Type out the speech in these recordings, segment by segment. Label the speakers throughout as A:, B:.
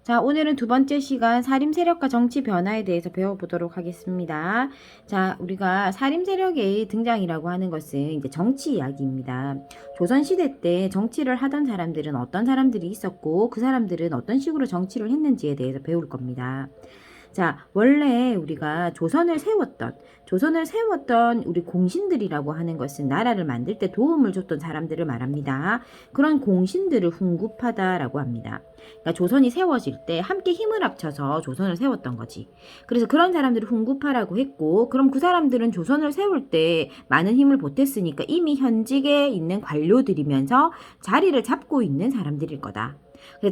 A: 자, 오늘은 두 번째 시간 사림 세력과 정치 변화에 대해서 배워보도록 하겠습니다. 자, 우리가 사림 세력의 등장이라고 하는 것은 이제 정치 이야기입니다. 조선시대 때 정치를 하던 사람들은 어떤 사람들이 있었고 그 사람들은 어떤 식으로 정치를 했는지에 대해서 배울 겁니다. 자, 원래 우리가 조선을 세웠던 우리 공신들이라고 하는 것은 나라를 만들 때 도움을 줬던 사람들을 말합니다. 그런 공신들을 훈구파다라고 합니다. 그러니까 조선이 세워질 때 함께 힘을 합쳐서 조선을 세웠던 거지. 그래서 그런 사람들을 훈구파라고 했고, 그럼 그 사람들은 조선을 세울 때 많은 힘을 보탰으니까 이미 현직에 있는 관료들이면서 자리를 잡고 있는 사람들일 거다.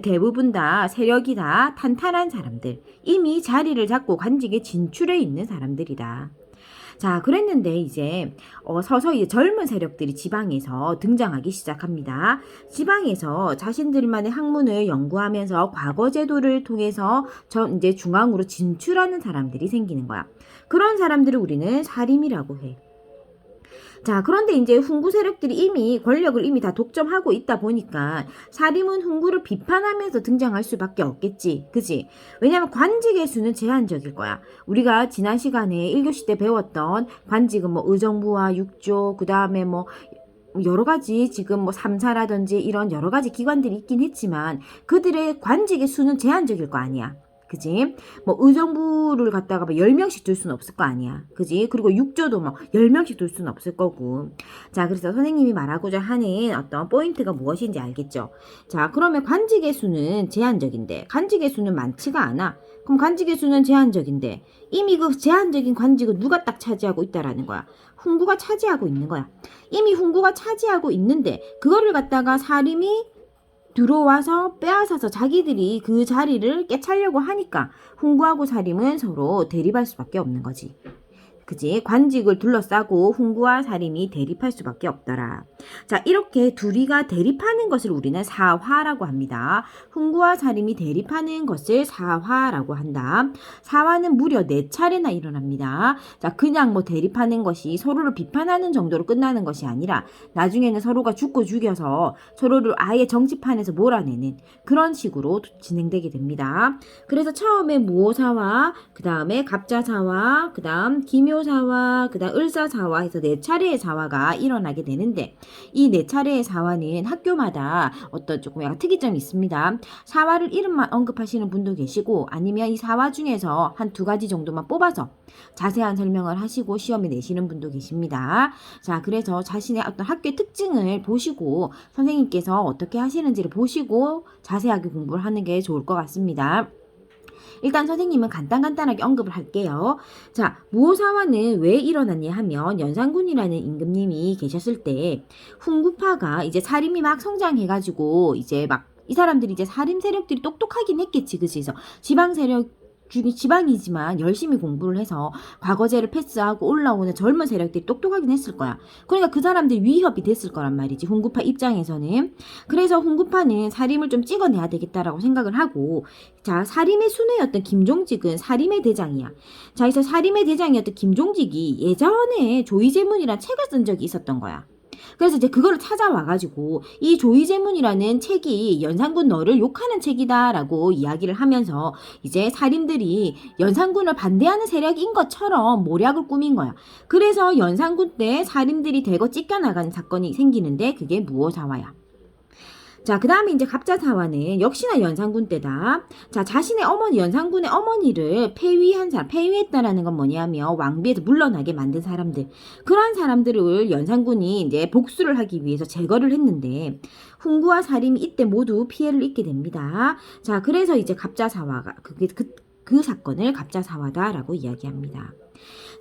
A: 대부분 다 세력이 다 탄탄한 사람들, 이미 자리를 잡고 관직에 진출해 있는 사람들이다. 자, 그랬는데 이제 서서히 젊은 세력들이 지방에서 등장하기 시작합니다. 지방에서 자신들만의 학문을 연구하면서 과거 제도를 통해서 이제 중앙으로 진출하는 사람들이 생기는 거야. 그런 사람들을 우리는 사림이라고 해. 자, 그런데 이제 훈구 세력들이 이미 권력을 이미 다 독점하고 있다 보니까 사림은 훈구를 비판하면서 등장할 수밖에 없겠지. 그지? 왜냐면 관직의 수는 제한적일 거야. 우리가 지난 시간에 1교시 때 배웠던 관직은 뭐 의정부와 육조, 그 다음에 뭐 여러 가지 지금 뭐 삼사라든지 이런 여러 가지 기관들이 있긴 했지만 그들의 관직의 수는 제한적일 거 아니야. 그지? 뭐 의정부를 갖다가 뭐 10명씩 둘 수는 없을 거 아니야. 그지? 그리고 육조도 뭐 10명씩 둘 수는 없을 거고. 자, 그래서 선생님이 말하고자 하는 어떤 포인트가 무엇인지 알겠죠? 자, 그러면 관직의 수는 제한적인데 관직의 수는 많지가 않아. 그럼 관직의 수는 제한적인데 이미 그 제한적인 관직은 누가 딱 차지하고 있다라는 거야. 훈구가 차지하고 있는 거야. 이미 훈구가 차지하고 있는데 그거를 갖다가 사림이 들어와서 빼앗아서 자기들이 그 자리를 깨차려고 하니까 훈구하고 사림은 서로 대립할 수밖에 없는 거지. 그지? 관직을 둘러싸고 훈구와 사림이 대립할 수밖에 없더라. 자, 이렇게 둘이가 대립하는 것을 우리는 사화라고 합니다. 훈구와 사림이 대립하는 것을 사화라고 한다. 사화는 무려 4차례나 일어납니다. 자, 그냥 뭐 대립하는 것이 서로를 비판하는 정도로 끝나는 것이 아니라 나중에는 서로가 죽고 죽여서 서로를 아예 정치판에서 몰아내는 그런 식으로 진행되게 됩니다. 그래서 처음에 무오사화, 그 다음에 갑자사화, 그 다음 기묘사화, 그 다음 을사사화 해서 4차례의 사화가 일어나게 되는데 이 4차례의 사화는 학교마다 어떤 조금 약간 특이점이 있습니다. 사화를 이름만 언급하시는 분도 계시고 아니면 이 사화 중에서 한 2가지 정도만 뽑아서 자세한 설명을 하시고 시험에 내시는 분도 계십니다. 자, 그래서 자신의 어떤 학교의 특징을 보시고 선생님께서 어떻게 하시는지를 보시고 자세하게 공부를 하는 게 좋을 것 같습니다. 일단 선생님은 간단하게 언급을 할게요. 자, 무오사화는 왜 일어났냐 하면 연산군이라는 임금님이 계셨을 때 훈구파가 이제 사림이 막 성장해가지고 이제 막 이 사람들이 이제 사림 세력들이 똑똑하긴 했겠지. 그래서 지방 세력 지방이지만 열심히 공부를 해서 과거제를 패스하고 올라오는 젊은 세력들이 똑똑하긴 했을 거야. 그러니까 그 사람들이 위협이 됐을 거란 말이지. 훈구파 입장에서는. 그래서 훈구파는 사림을 좀 찍어내야 되겠다라고 생각을 하고 자, 사림의 순회였던 김종직은 사림의 대장이야. 자, 그래서 사림의 대장이었던 김종직이 예전에 조이제문이란 책을 쓴 적이 있었던 거야. 그래서 이제 그거를 찾아와가지고 이 조이제문이라는 책이 연산군 너를 욕하는 책이다라고 이야기를 하면서 이제 살인들이 연산군을 반대하는 세력인 것처럼 모략을 꾸민 거야. 그래서 연산군 때 살인들이 대거 찢겨나가는 사건이 생기는데 그게 무오사화야. 자, 그 다음에 이제 갑자사화는 역시나 연산군 때다. 자, 자신의 어머니, 연산군의 어머니를 폐위했다라는 건 뭐냐면 왕비에서 물러나게 만든 사람들. 그러한 사람들을 연산군이 이제 복수를 하기 위해서 제거를 했는데, 훈구와 사림이 이때 모두 피해를 입게 됩니다. 자, 그래서 이제 갑자사화가, 그 사건을 갑자사화다라고 이야기합니다.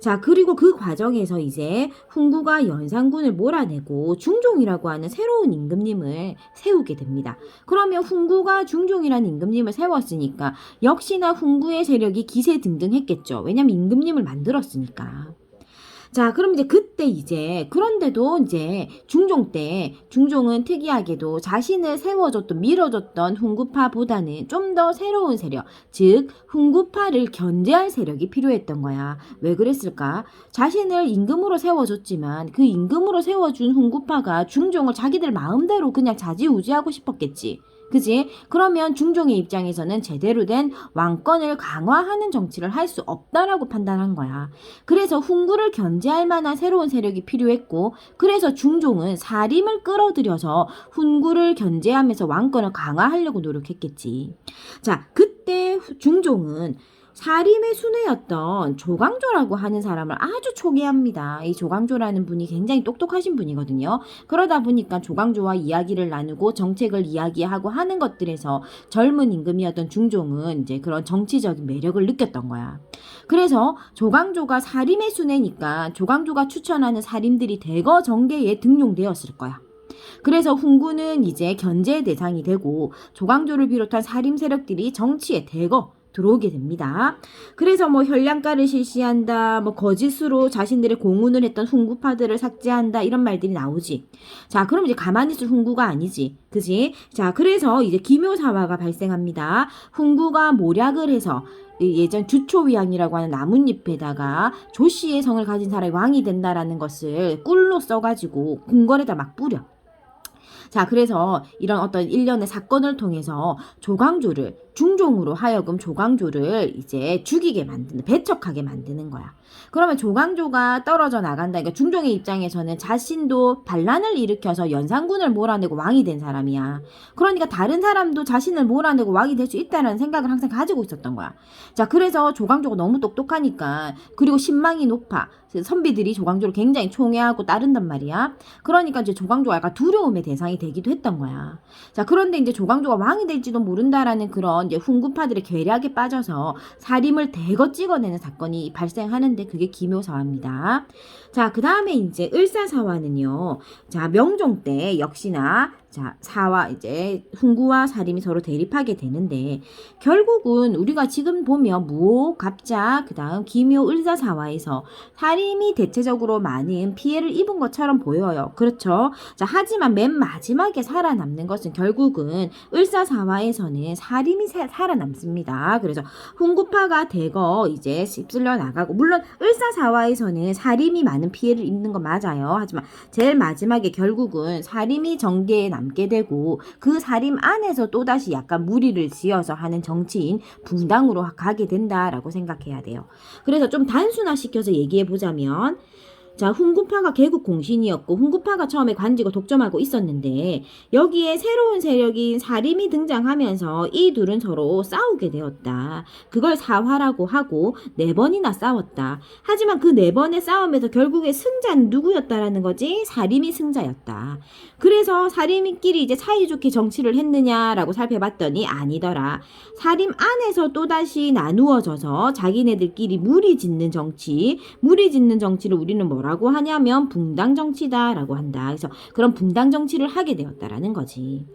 A: 자, 그리고 그 과정에서 이제 훈구가 연산군을 몰아내고 중종이라고 하는 새로운 임금님을 세우게 됩니다. 그러면 훈구가 중종이라는 임금님을 세웠으니까 역시나 훈구의 세력이 기세등등했겠죠. 왜냐면 임금님을 만들었으니까. 자, 그럼 이제 그때 이제 그런데도 이제 중종 때 중종은 특이하게도 자신을 세워줬던 밀어줬던 훈구파보다는 좀 더 새로운 세력, 즉 훈구파를 견제할 세력이 필요했던 거야. 왜 그랬을까? 자신을 임금으로 세워줬지만 그 임금으로 세워준 훈구파가 중종을 자기들 마음대로 그냥 좌지우지하고 싶었겠지. 그지? 그러면 중종의 입장에서는 제대로 된 왕권을 강화하는 정치를 할 수 없다라고 판단한 거야. 그래서 훈구를 견제할 만한 새로운 세력이 필요했고, 그래서 중종은 사림을 끌어들여서 훈구를 견제하면서 왕권을 강화하려고 노력했겠지. 자, 그때 중종은 사림의 순회였던 조광조라고 하는 사람을 아주 초기합니다. 이 조광조라는 분이 굉장히 똑똑하신 분이거든요. 그러다 보니까 조광조와 이야기를 나누고 정책을 이야기하고 하는 것들에서 젊은 임금이었던 중종은 이제 그런 정치적인 매력을 느꼈던 거야. 그래서 조광조가 사림의 순회니까 조광조가 추천하는 사림들이 대거 정계에 등용되었을 거야. 그래서 훈구는 이제 견제의 대상이 되고 조광조를 비롯한 사림 세력들이 정치에 대거 들어오게 됩니다. 그래서 뭐 현량가를 실시한다, 뭐 거짓으로 자신들의 공훈을 했던 훈구파들을 삭제한다 이런 말들이 나오지. 자, 그럼 이제 가만히 있을 훈구가 아니지, 그지? 자, 그래서 이제 기묘사화가 발생합니다. 훈구가 모략을 해서 예전 주초위양이라고 하는 나뭇잎에다가 조씨의 성을 가진 사람이 왕이 된다라는 것을 꿀로 써가지고 궁궐에다 막 뿌려. 자, 그래서 이런 어떤 일련의 사건을 통해서 조광조를 중종으로 하여금 조광조를 이제 죽이게 만드는, 배척하게 만드는 거야. 그러면 조광조가 떨어져 나간다. 그러니까 중종의 입장에서는 자신도 반란을 일으켜서 연산군을 몰아내고 왕이 된 사람이야. 그러니까 다른 사람도 자신을 몰아내고 왕이 될 수 있다는 생각을 항상 가지고 있었던 거야. 자, 그래서 조광조가 너무 똑똑하니까, 그리고 신망이 높아. 선비들이 조광조를 굉장히 총애하고 따른단 말이야. 그러니까 이제 조광조가 약간 두려움의 대상이 되기도 했던 거야. 자, 그런데 이제 조광조가 왕이 될지도 모른다라는 그런 이제 훈구파들의 괴략에 빠져서 사림을 대거 찍어내는 사건이 발생하는데 그게 기묘사화입니다. 자, 그 다음에 이제 을사사화는요. 자, 명종 때 역시나 자, 사화 이제 훈구와 사림이 서로 대립하게 되는데 결국은 우리가 지금 보면 무오, 갑자, 그 다음 기묘, 을사사화에서 사림이 대체적으로 많은 피해를 입은 것처럼 보여요. 그렇죠? 자, 하지만 맨 마지막에 살아남는 것은 결국은 을사사화에서는 사림이 살아남습니다. 그래서 훈구파가 대거 이제 휩쓸려 나가고, 물론 을사사화에서는 사림이 많은 피해를 입는 건 맞아요. 하지만 제일 마지막에 결국은 사림이 정계에 남게 되고 그 사림 안에서 또다시 약간 무리를 지어서 하는 정치인 붕당으로 가게 된다라고 생각해야 돼요. 그래서 좀 단순화시켜서 얘기해 보자면, 자, 훈구파가 개국 공신이었고 훈구파가 처음에 관직을 독점하고 있었는데 여기에 새로운 세력인 사림이 등장하면서 이 둘은 서로 싸우게 되었다. 그걸 사화라고 하고 4번이나 싸웠다. 하지만 그 4번의 싸움에서 결국에 승자는 누구였다라는 거지? 사림이 승자였다. 그래서 사림끼리 이제 사이좋게 정치를 했느냐라고 살펴봤더니 아니더라. 사림 안에서 또다시 나누어져서 자기네들끼리 무리 짓는 정치를 우리는 뭐라고 하냐면 붕당 정치다라고 한다. 그래서 그런 붕당 정치를 하게 되었다라는 거지.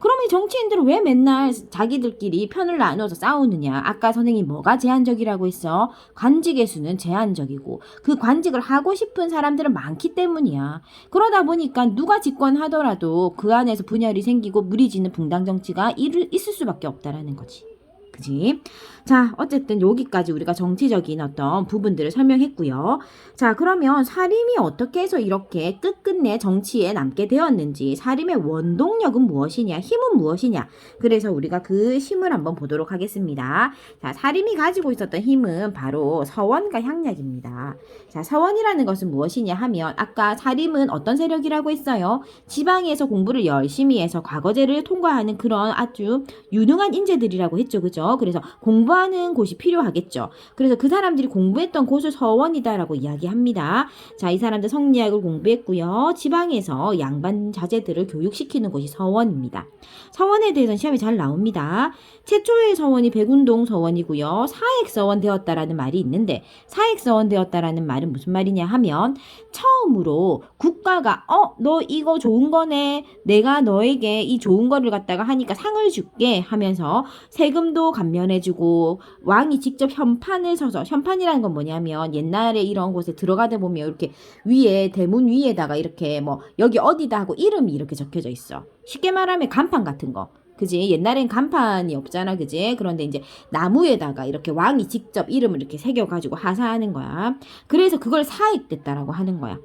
A: 그럼 이 정치인들은 왜 맨날 자기들끼리 편을 나누어서 싸우느냐? 아까 선생님이 뭐가 제한적이라고 했어? 관직의 수는 제한적이고 그 관직을 하고 싶은 사람들은 많기 때문이야. 그러다 보니까 누가 집권하더라도 그 안에서 분열이 생기고 무리지는 붕당 정치가 있을 수밖에 없다라는 거지. 그지? 자, 어쨌든 여기까지 우리가 정치적인 어떤 부분들을 설명했고요. 자, 그러면 사림이 어떻게 해서 이렇게 끝끝내 정치에 남게 되었는지, 사림의 원동력은 무엇이냐, 힘은 무엇이냐. 그래서 우리가 그 힘을 한번 보도록 하겠습니다. 자, 사림이 가지고 있었던 힘은 바로 서원과 향약입니다. 자, 서원이라는 것은 무엇이냐 하면 아까 사림은 어떤 세력이라고 했어요? 지방에서 공부를 열심히 해서 과거제를 통과하는 그런 아주 유능한 인재들이라고 했죠. 그죠? 그래서 공부하는 곳이 필요하겠죠. 그래서 그 사람들이 공부했던 곳을 서원이다라고 이야기합니다. 자, 이 사람들 성리학을 공부했고요. 지방에서 양반 자제들을 교육시키는 곳이 서원입니다. 서원에 대해서는 시험이 잘 나옵니다. 최초의 서원이 백운동 서원이고요. 사액서원 되었다라는 말이 있는데, 사액서원 되었다라는 말은 무슨 말이냐 하면 처음으로 국가가 너 이거 좋은 거네, 내가 너에게 이 좋은 거를 갖다가 하니까 상을 줄게 하면서 세금도 감면해주고, 왕이 직접 현판을 서서, 현판이라는 건 뭐냐면 옛날에 이런 곳에 들어가다 보면 이렇게 위에 대문 위에다가 이렇게 뭐 여기 어디다 하고 이름이 이렇게 적혀져 있어. 쉽게 말하면 간판 같은 거. 그지? 옛날엔 간판이 없잖아. 그지? 그런데 이제 나무에다가 이렇게 왕이 직접 이름을 이렇게 새겨가지고 하사하는 거야. 그래서 그걸 사익됐다라고 하는 거야.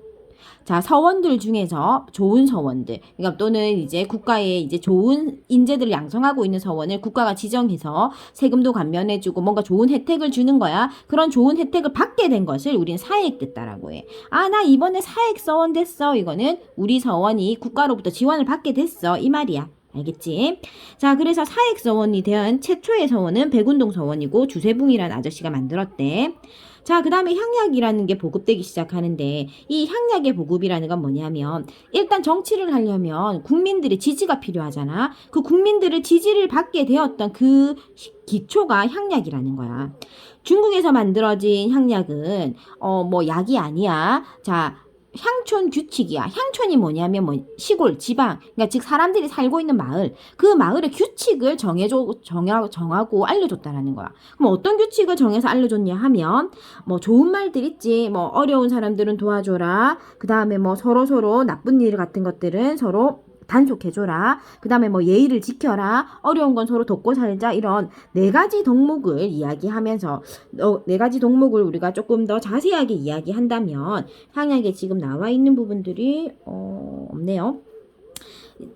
A: 자, 서원들 중에서 좋은 서원들, 그러니까 또는 이제 국가에 이제 좋은 인재들을 양성하고 있는 서원을 국가가 지정해서 세금도 감면해주고 뭔가 좋은 혜택을 주는 거야. 그런 좋은 혜택을 받게 된 것을 우리는 사액됐다라고 해. 아, 나 이번에 사액 서원 됐어. 이거는 우리 서원이 국가로부터 지원을 받게 됐어. 이 말이야. 알겠지? 자, 그래서 사액 서원이 된 최초의 서원은 백운동 서원이고 주세붕이라는 아저씨가 만들었대. 자, 그 다음에 향약이라는 게 보급되기 시작하는데 이 향약의 보급이라는 건 뭐냐면 일단 정치를 하려면 국민들의 지지가 필요하잖아. 그 국민들의 지지를 받게 되었던 그 기초가 향약이라는 거야. 중국에서 만들어진 향약은 뭐 약이 아니야. 자, 향촌 규칙이야. 향촌이 뭐냐면 뭐 시골, 지방, 그러니까 즉 사람들이 살고 있는 마을, 그 마을의 규칙을 정하고 알려줬다라는 거야. 그럼 어떤 규칙을 정해서 알려줬냐 하면 뭐 좋은 말들 있지. 뭐 어려운 사람들은 도와줘라. 그 다음에 뭐 서로 나쁜 일 같은 것들은 서로 단속해줘라. 그 다음에 뭐 예의를 지켜라. 어려운 건 서로 돕고 살자. 이런 4가지 덕목을 이야기하면서 4가지 덕목을 우리가 조금 더 자세하게 이야기한다면 향약에 지금 나와 있는 부분들이 없네요.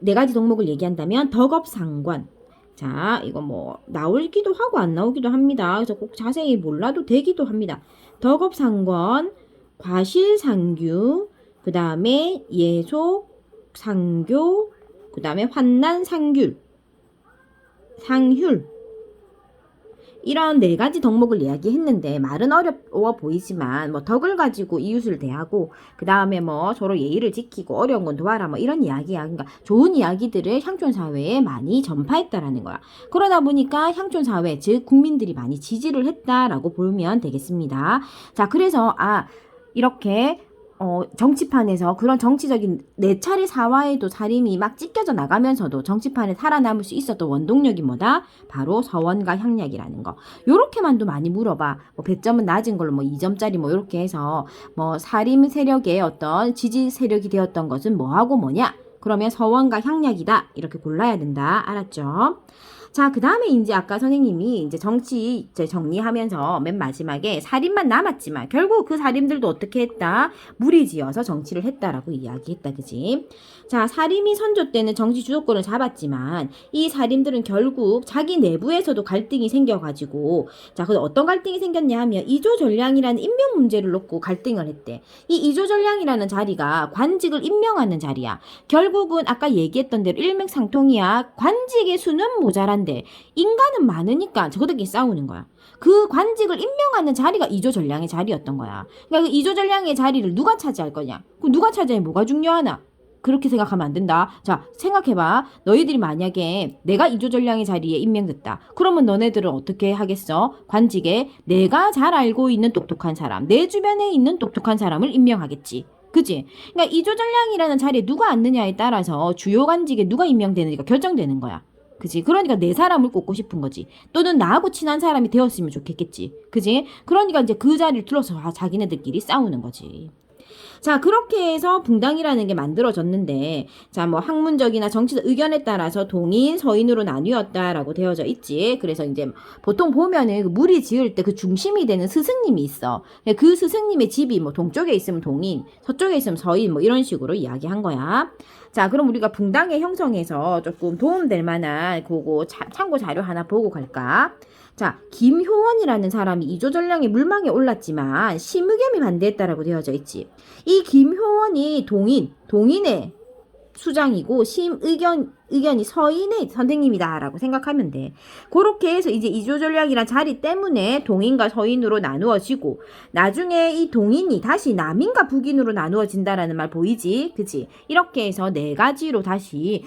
A: 4가지 덕목을 얘기한다면 덕업상관. 자, 이거 뭐 나오기도 하고 안 나오기도 합니다. 그래서 꼭 자세히 몰라도 되기도 합니다. 덕업상관, 과실상규, 그 다음에 예속, 상교, 그 다음에 환난, 상률, 이런 4가지 덕목을 이야기했는데 말은 어려워 보이지만 뭐 덕을 가지고 이웃을 대하고 그 다음에 뭐 서로 예의를 지키고 어려운 건 도와라 뭐 이런 이야기야. 그러니까 좋은 이야기들을 향촌 사회에 많이 전파했다라는 거야. 그러다 보니까 향촌 사회 즉 국민들이 많이 지지를 했다라고 보면 되겠습니다. 자, 그래서 이렇게 정치판에서 그런 정치적인 4차례 사화에도 살림이 막 찢겨져 나가면서도 정치판에 살아남을 수 있었던 원동력이 뭐다? 바로 서원과 향약이라는 거. 요렇게만도 많이 물어봐. 뭐 100점은 낮은 걸로 뭐 2점짜리 뭐 요렇게 해서 뭐 살림 세력의 어떤 지지 세력이 되었던 것은 뭐하고 뭐냐? 그러면 서원과 향약이다. 이렇게 골라야 된다. 알았죠? 자, 그 다음에 이제 아까 선생님이 이제 정치 이제 정리하면서 맨 마지막에 살인만 남았지만 결국 그 살인들도 어떻게 했다? 무리지어서 정치를 했다라고 이야기했다. 그지? 자, 살인이 선조 때는 정치 주도권을 잡았지만 이 살인들은 결국 자기 내부에서도 갈등이 생겨가지고 자, 그 어떤 갈등이 생겼냐 하면 이조전량이라는 임명 문제를 놓고 갈등을 했대. 이 이조전량이라는 자리가 관직을 임명하는 자리야. 결국은 아까 얘기했던 대로 일맥상통이야. 관직의 수는 모자란데 인간은 많으니까 저들끼리 싸우는 거야. 그 관직을 임명하는 자리가 이조전량의 자리였던 거야. 그러니까 그 이조전량의 자리를 누가 차지할 거냐? 그 누가 차지하면 뭐가 중요하나? 그렇게 생각하면 안 된다. 자, 생각해봐. 너희들이 만약에 내가 이조전량의 자리에 임명됐다. 그러면 너네들은 어떻게 하겠어? 관직에 내가 잘 알고 있는 똑똑한 사람, 내 주변에 있는 똑똑한 사람을 임명하겠지. 그지? 그러니까 이조전량이라는 자리에 누가 앉느냐에 따라서 주요 관직에 누가 임명되는지가 결정되는 거야. 그지? 그러니까 내 사람을 꼽고 싶은 거지. 또는 나하고 친한 사람이 되었으면 좋겠겠지. 그지? 그러니까 이제 그 자리를 둘러서 자기네들끼리 싸우는 거지. 자, 그렇게 해서 붕당이라는 게 만들어졌는데, 자, 뭐 학문적이나 정치적 의견에 따라서 동인, 서인으로 나뉘었다라고 되어져 있지. 그래서 이제 보통 보면은 그 무리 지을 때 그 중심이 되는 스승님이 있어. 그 스승님의 집이 뭐 동쪽에 있으면 동인, 서쪽에 있으면 서인, 뭐 이런 식으로 이야기한 거야. 자, 그럼 우리가 붕당의 형성에서 조금 도움될 만한 그거 참고 자료 하나 보고 갈까? 자, 김효원이라는 사람이 이조전량의 물망에 올랐지만 심의겸이 반대했다라고 되어져 있지. 이 김효원이 동인의 수장이고 의견이 서인의 선생님이다라고 생각하면 돼. 그렇게 해서 이제 이조전략이란 자리 때문에 동인과 서인으로 나누어지고 나중에 이 동인이 다시 남인과 북인으로 나누어진다라는 말 보이지? 그치? 이렇게 해서 4가지로 다시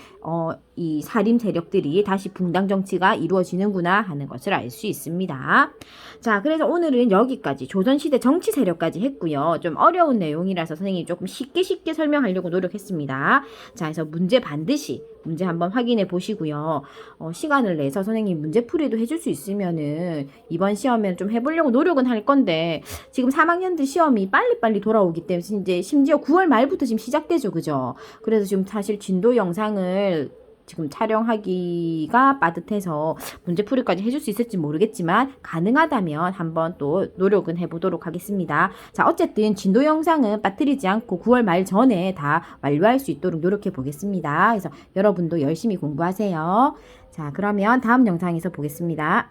A: 이 살림 세력들이 다시 붕당 정치가 이루어지는구나 하는 것을 알 수 있습니다. 자, 그래서 오늘은 여기까지 조선시대 정치 세력까지 했고요. 좀 어려운 내용이라서 선생님이 조금 쉽게 설명하려고 노력했습니다. 자, 그래서 문제 한번 확인해 보시고요. 시간을 내서 선생님 문제풀이도 해줄 수 있으면은 이번 시험에 좀 해보려고 노력은 할 건데 지금 3학년들 시험이 빨리빨리 돌아오기 때문에 이제 심지어 9월 말부터 지금 시작되죠. 그죠? 그래서 지금 사실 진도 영상을 지금 촬영하기가 빠듯해서 문제풀이까지 해줄 수 있을지 모르겠지만 가능하다면 한번 또 노력은 해보도록 하겠습니다. 자, 어쨌든 진도 영상은 빠뜨리지 않고 9월 말 전에 다 완료할 수 있도록 노력해 보겠습니다. 그래서 여러분도 열심히 공부하세요. 자, 그러면 다음 영상에서 보겠습니다.